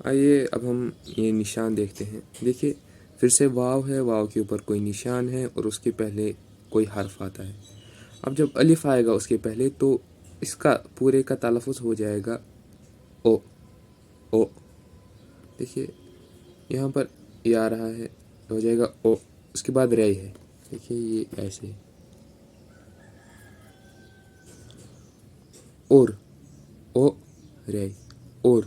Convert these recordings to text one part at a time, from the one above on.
آئیے اب ہم یہ نشان دیکھتے ہیں. دیکھیے پھر سے واو ہے، واو کے اوپر کوئی نشان ہے اور اس کے پہلے کوئی حرف آتا ہے. اب جب الف آئے گا اس کے پہلے تو اس کا پورے کا تلفظ ہو جائے گا او او. دیکھیے یہاں پر یہ آ رہا ہے، ہو جائے گا او، اس کے بعد رے ہے. دیکھیے یہ ایسے ہے. اور او رے اور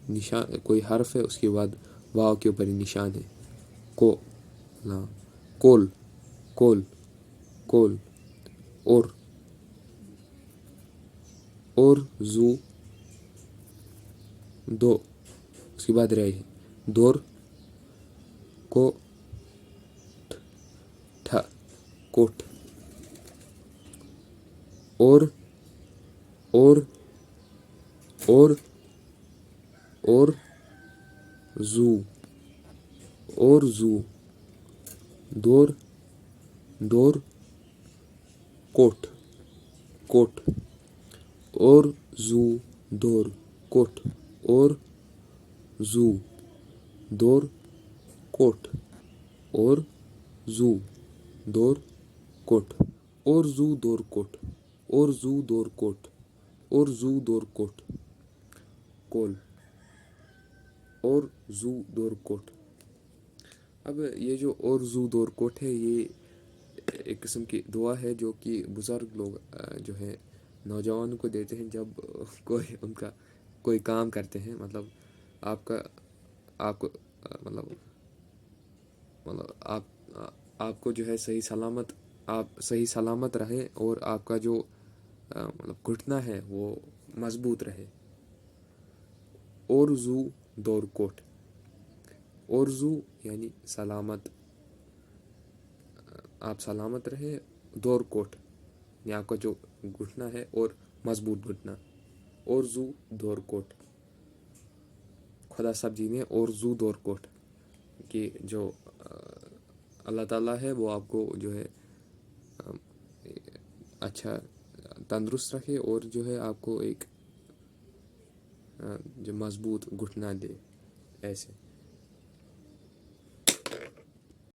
نشان کوئی حرف ہے اس کے بعد واو کے اوپر نشان ہے. کو لا کول کول کول. اور زو دو، اس کے بعد رے ہے. دور کو ٹھ کوٹ. اور زو دور کوٹ کوٹ. اور زو دور کوٹ. اور زو دور کوٹ. اور زو دور کوٹ. اور زو دور کوٹ. اور زو دور کوٹ. اور زو دور کوٹ. کول. اور زو دور کوٹ. اب یہ جو اور زو دور کوٹ ہے، یہ ایک قسم کی دعا ہے جو کہ بزرگ لوگ جو ہے نوجوانوں کو دیتے ہیں جب ان کا کوئی کام کرتے ہیں. مطلب آپ کو آپ کو جو ہے صحیح سلامت رہے اور آپ کا جو گھٹنا ہے وہ مضبوط رہے. اور زو دور کوٹ. اور زو یعنی سلامت، آپ سلامت رہے. دور کوٹ یعنی آپ کا جو گھٹنا ہے اور مضبوط گھٹنا. اور زو دور کوٹ. خدا سبزی میں اور زو دور کوٹ کہ جو اللہ تعالیٰ ہے وہ آپ کو جو ہے اچھا تندرست رکھے اور جو ہے آپ کو ایک جو مضبوط گھٹنا دے ایسے.